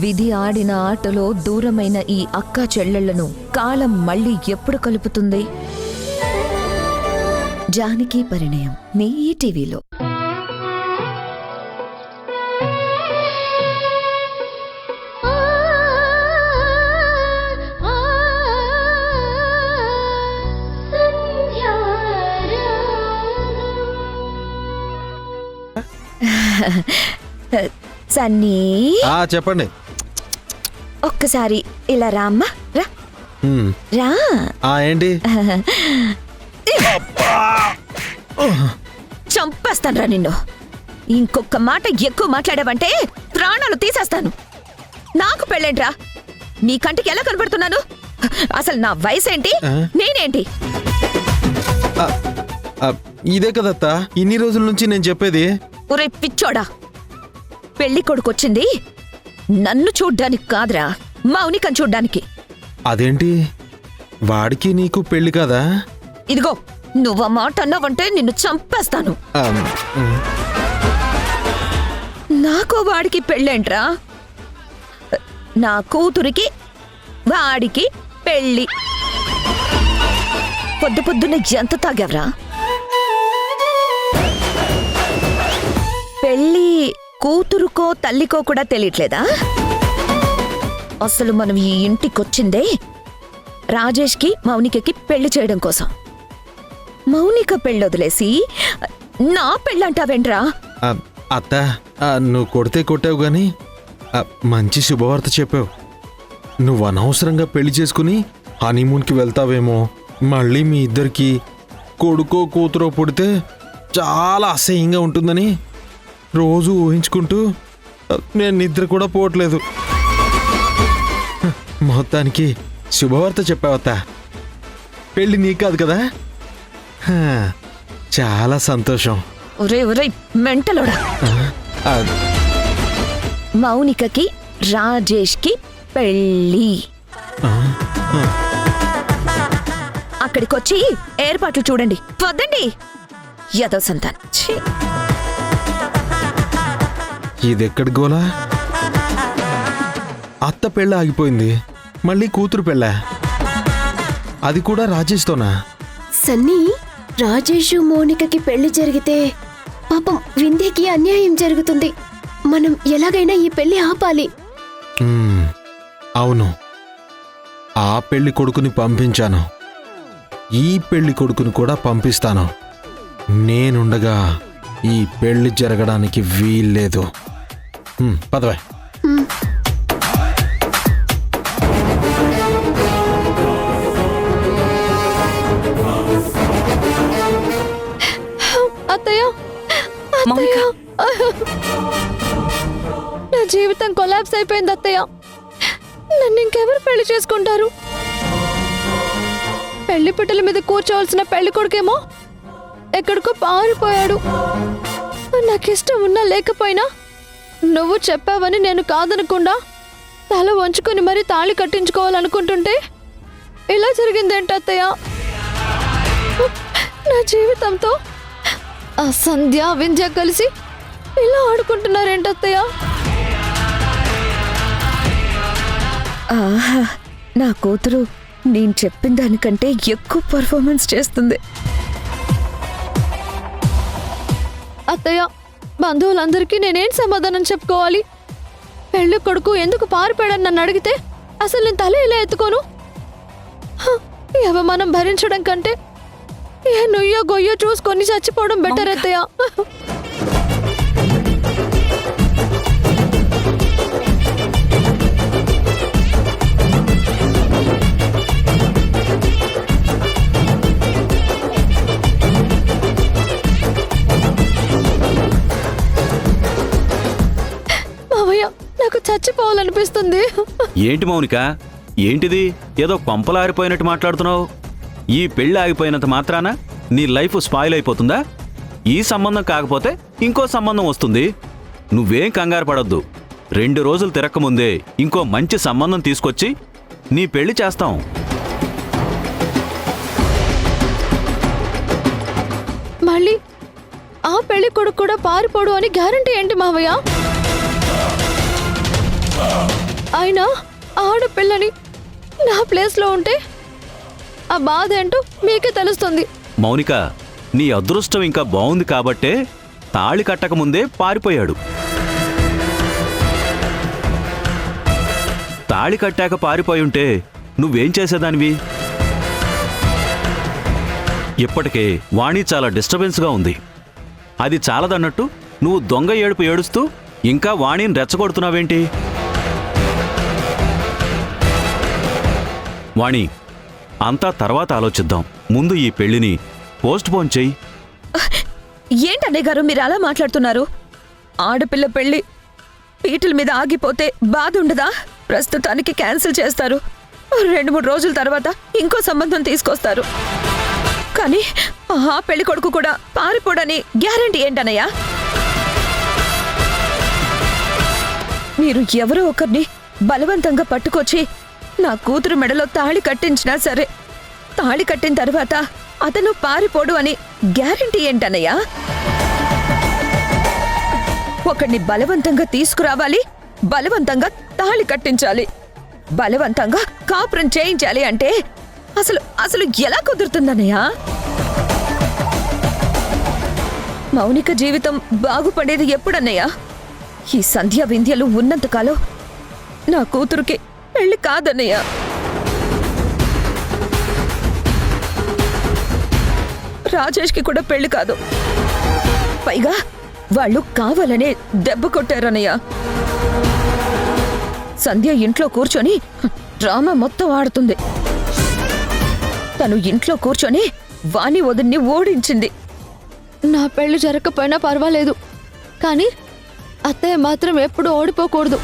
విధి ఆడిన ఆటలో దూరమైన ఈ అక్క చెల్లెళ్లను కాలం మళ్ళీ ఎప్పుడు కలుపుతుంది? జానకి పరిణయం మీ ఈటీవీలో. సన్నీ, చెప్పండి. ఒక్కసారి ఇలా రా అమ్మా, రా రా. ఏంటి? చంపేస్తానురా నిన్ను. ఇంకొక మాట ఎక్కువ మాట్లాడావంటే ప్రాణాలు తీసేస్తాను. నాకు పెళ్ళేంట్రా? నీ కంటికి ఎలా కనపడుతున్నాను? అసలు నా వయసేంటి, నేనేంటి? ఇదే కదత్తా ఇన్ని రోజుల నుంచి నేను చెప్పేది. ఒరే పిచ్చోడా, పెళ్లి కొడుకొచ్చింది నన్ను చూడ్డానికి కాదురా, మౌనికని చూడ్డానికి. అదేంటి, వాడికి నీకు పెళ్లి కాదా? ఇదిగో, నువ్వు ఆ మాట అన్నావంటే నిన్ను చంపేస్తాను. నాకు వాడికి పెళ్ళేంట్రా? నా కూతురికి వాడికి పెళ్ళి. పొద్దు పొద్దున్న ఎంత తాగావ్రా? పెళ్ళి కూతురుకో తల్లికో కూడా తెలియట్లేదా? అసలు మనం ఈ ఇంటికొచ్చిందే రాజేష్కి మౌనికకి పెళ్లి చేయడం కోసం. మౌనిక పెళ్ళొదిలేసి నా పెళ్ళంటావేంట్రా? అత్త, నువ్వు కొడితే కొట్టావు గాని మంచి శుభవార్త చెప్పావు. నువ్వు అనవసరంగా పెళ్లి చేసుకుని హనీమూన్కి వెళ్తావేమో, మళ్ళీ మీ ఇద్దరికి కొడుకో కూతురో పుడితే చాలా అసహ్యంగా ఉంటుందని రోజు ఊహించుకుంటూ నేను నిద్ర కూడా పోవట్లేదు. మొత్తానికి శుభవార్త చెప్పావత్తా. పెళ్లి నీ కాదు కదా? చాలా సంతోషం. ఒరే ఒరే మెంటలోడా, మౌనికకి రాజేష్కి పెళ్ళి. అక్కడికొచ్చి ఏర్పాట్లు చూడండి. వద్దండి, యదో సంతాన్. ఇదెక్కడి గోలా? అత్త పెళ్ళ ఆగిపోయింది, మళ్ళీ కూతురు పెళ్ళ, అది కూడా రాజేష్తోనా? సన్నీ, రాజేష్ మౌనికకి పెళ్లి జరిగితే పాపం వింధ్యకి అన్యాయం జరుగుతుంది. మనం ఎలాగైనా ఈ పెళ్లి ఆపాలి. అవును, ఆ పెళ్లి కొడుకుని పంపించాను, ఈ పెళ్లి కొడుకుని కూడా పంపిస్తాను. నేనుండగా ఈ పెళ్లి జరగడానికి వీల్లేదు. పదవే. అత్తయ్య, నా జీవితం కొలాప్స్ అయిపోయింది అత్తయ్య. నన్ను ఇంకెవరు పెళ్లి చేసుకుంటారు? పెళ్లి పిట్టల మీద కూర్చోవలసిన పెళ్లి కొడుకేమో ఎక్కడికో పారిపోయాడు. నాకిష్టం ఉన్నా లేకపోయినా నువ్వు చెప్పావని నేను కాదనకుండా తల వంచుకొని మరీ తాళి కట్టించుకోవాలనుకుంటుంటే ఇలా జరిగిందేంటి అత్తయ్య? నా జీవితంతో ఆ సంధ్య వింధ్య కలిసి ఇలా ఆడుకుంటున్నారేంటి అత్తయ్య? ఆహా, నా కూతురు నేను చెప్పిన దానికంటే ఎక్కువ పర్ఫార్మెన్స్ చేస్తుంది. అత్తయ్య, బంధువులందరికీ నేనేం సమాధానం చెప్పుకోవాలి? పెళ్లి కొడుకు ఎందుకు పారిపోయాడని నన్ను అడిగితే అసలు నేను తల ఇలా ఎత్తుకోను? ఈ అవమానం భరించడం కంటే ఏ నుయ్యో గొయ్యో చూసుకొని చచ్చిపోవడం బెటర్ అత్తయ్య. నాకు చచ్చిపోవాలనిపిస్తుంది. ఏంటి మౌనిక, ఏంటిది? ఏదో కొంపలారిపోయినట్టు మాట్లాడుతున్నావు. ఈ పెళ్లి ఆగిపోయినంత మాత్రాన నీ లైఫ్ స్పాయిల్ అయిపోతుందా? ఈ సంబంధం కాకపోతే ఇంకో సంబంధం వస్తుంది. నువ్వేం కంగారు పడొద్దు. 2 రోజులు తిరక్కముందే ఇంకో మంచి సంబంధం తీసుకొచ్చి నీ పెళ్లి చేస్తాం. మళ్ళీ ఆ పెళ్లి కొడుకు కూడా పారిపోడు అని గ్యారంటీ ఏంటి మావయ్య? అయినా ఆడపిల్లని నా ప్లేస్లో ఉంటే ఆ బాధ ఏంటో మీకే తెలుస్తుంది. మౌనిక, నీ అదృష్టం ఇంకా బాగుంది కాబట్టే తాళి కట్టక ముందే పారిపోయాడు. తాళి కట్టాక పారిపోయి ఉంటే నువ్వేం చేసేదానివి? ఇప్పటికే వాణి చాలా డిస్టర్బెన్స్గా ఉంది. అది చాలదన్నట్టు నువ్వు దొంగ ఏడుపు ఏడుస్తూ ఇంకా వాణిని రెచ్చగొడుతున్నావేంటి? వాణి, అంతా తర్వాత ఆలోచిద్దాం. ముందు ఈ పెళ్లిని పోస్ట్ పోన్ చెయ్యి. ఏంటన్నయ్య గారు మీరు అలా మాట్లాడుతున్నారు? ఆడపిల్ల పెళ్లి పీటల మీద ఆగిపోతే బాధ ఉండదా? ప్రస్తుతానికి క్యాన్సిల్ చేస్తారు. 2-3 రోజుల తర్వాత ఇంకో సంబంధం తీసుకొస్తారు. కానీ ఆ పెళ్లి కొడుకు కూడా పారిపోడని గ్యారెంటీ ఏంటన్నయ్యా? మీరు ఎవరో ఒకరిని బలవంతంగా పట్టుకొచ్చి నా కూతురు మెడలో తాళి కట్టించినా సరే, తాళి కట్టిన తర్వాత అతను పారిపోడు అని గ్యారెంటీ ఏంటన్నయ్యా? ఒకడిని బలవంతంగా తీసుకురావాలి, బలవంతంగా తాళి కట్టించాలి, బలవంతంగా కాపురం చేయించాలి అంటే అసలు అసలు ఎలా కుదురుతుందన్నయ్యా? మౌనిక జీవితం బాగుపడేది ఎప్పుడన్నయ్యా? ఈ సంధ్యా వింధ్యలు ఉన్నంతకాలం నా కూతురుకి పెళ్లి కాదన్నయ్యా. రాజేష్కి కూడా పెళ్లి కాదు. పైగా వాళ్ళు కావాలనే దెబ్బ కొట్టారన్నయ్య. సంధ్య ఇంట్లో కూర్చొని డ్రామా మొత్తం ఆడుతుంది. తను ఇంట్లో కూర్చొని వాణి వదిన్ని ఓడించింది. నా పెళ్లి జరగకపోయినా పర్వాలేదు, కానీ అత్తయ్య మాత్రం ఎప్పుడు ఓడిపోకూడదు.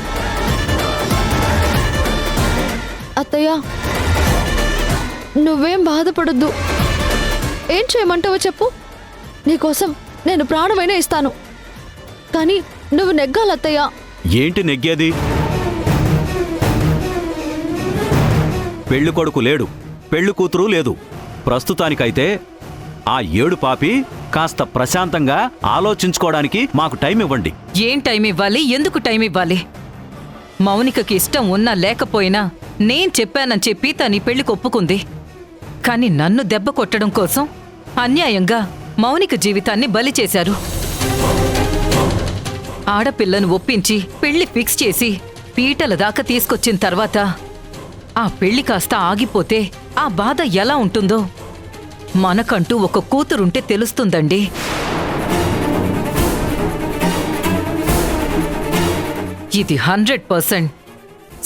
అత్తయ్య, నువ్వేం బాధపడొద్దు. ఏం చేయమంటావో చెప్పు, నీకోసం నేను ప్రాణమైనా ఇస్తాను. కానీ నువ్వు నెగ్గాలత్తయ్య. ఏంటి నెగ్గేది? పెళ్లి కొడుకు లేడు, పెళ్లి కూతురు లేదు. ప్రస్తుతానికైతే ఆ ఏడు పాపి కాస్త ప్రశాంతంగా ఆలోచించుకోవడానికి మాకు టైం ఇవ్వండి. ఏం టైం ఇవ్వాలి? ఎందుకు టైం ఇవ్వాలి? మౌనికకి ఇష్టం ఉన్నా లేకపోయినా నేను చెప్పానని చెప్పి తని పెళ్లికి ఒప్పుకుంది. కాని నన్ను దెబ్బ కొట్టడం కోసం అన్యాయంగా మౌనిక జీవితాన్ని బలి చేశారు. ఆడపిల్లను ఒప్పించి పెళ్లి ఫిక్స్ చేసి పీటల దాకా తీసుకొచ్చిన తర్వాత ఆ పెళ్లి కాస్త ఆగిపోతే ఆ బాధ ఎలా ఉంటుందో మనకంటూ ఒక కూతురుంటే తెలుస్తుందండి. ఇది 100%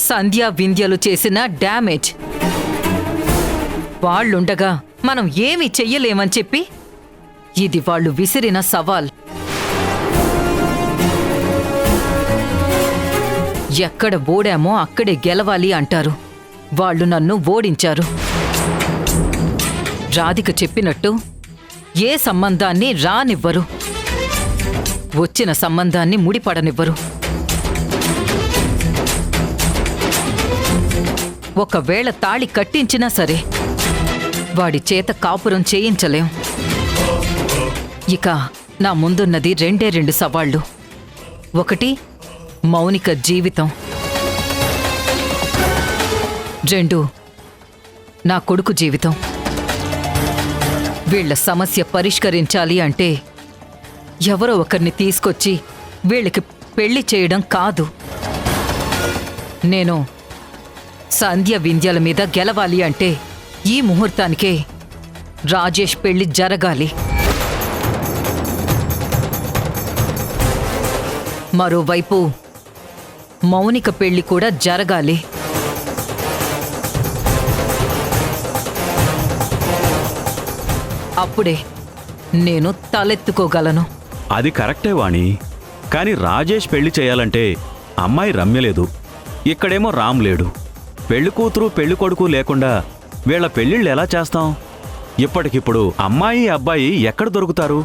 సంధ్యా వింధ్యలు చేసిన డ్యామేజ్. వాళ్ళుండగా మనం ఏమీ చెయ్యలేమని చెప్పి ఇది వాళ్ళు విసిరిన సవాల్. ఎక్కడ ఓడామో అక్కడే గెలవాలి అంటారు. వాళ్ళు నన్ను ఓడించారు. రాధిక చెప్పినట్టు ఏ సంబంధాన్ని రానివ్వరు, వచ్చిన సంబంధాన్ని ముడిపడనివ్వరు. ఒకవేళ తాళి కట్టించినా సరే వాడి చేత కాపురం చేయించలేం. ఇక నా ముందున్నది 2 సవాళ్లు. ఒకటి మౌనిక జీవితం, 2 నా కొడుకు జీవితం. వీళ్ల సమస్య పరిష్కరించాలి అంటే ఎవరో ఒకరిని తీసుకొచ్చి వీళ్ళకి పెళ్లి చేయడం కాదు. నేను సంధ్య వింధ్యల మీద గెలవాలి అంటే ఈ ముహూర్తానికే రాజేష్ పెళ్లి జరగాలి. మరోవైపు మౌనిక పెళ్లి కూడా జరగాలి. అప్పుడే నేను తలెత్తుకోగలను. అది కరెక్టే వాణి. కాని రాజేష్ పెళ్లి చేయాలంటే అమ్మాయి రమ్య లేదు, ఇక్కడేమో రామ్ లేడు. పెళ్లి కూతురు పెళ్లి కొడుకు లేకుండా వీళ్ల పెళ్లిళ్ళు ఎలా చేస్తాం? ఇప్పటికిప్పుడు అమ్మాయి అబ్బాయి ఎక్కడ దొరుకుతారు?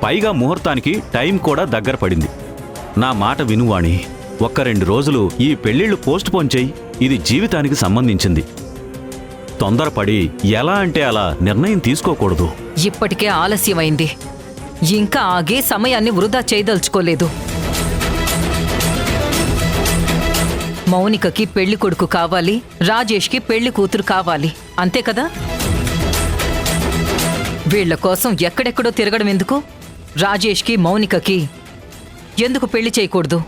పైగా ముహూర్తానికి టైం కూడా దగ్గర పడింది. నా మాట వినువాణి, 1-2 రోజులు ఈ పెళ్లిళ్ళు పోస్ట్ పోన్ చెయ్యి. ఇది జీవితానికి సంబంధించింది. తొందరపడి ఎలా అంటే అలా నిర్ణయం తీసుకోకూడదు. ఇప్పటికే ఆలస్యమైంది. ఇంకా ఆగే సమయాన్ని వృధా చేయదలుచుకోలేదు. మౌనికకి పెళ్లి కొడుకు కావాలి, రాజేష్కి పెళ్లి కూతురు కావాలి, అంతే కదా? వీళ్ల కోసం ఎక్కడెక్కడో తిరగడం ఎందుకు? రాజేష్కి మౌనికకి ఎందుకు పెళ్లి చేయకూడదు?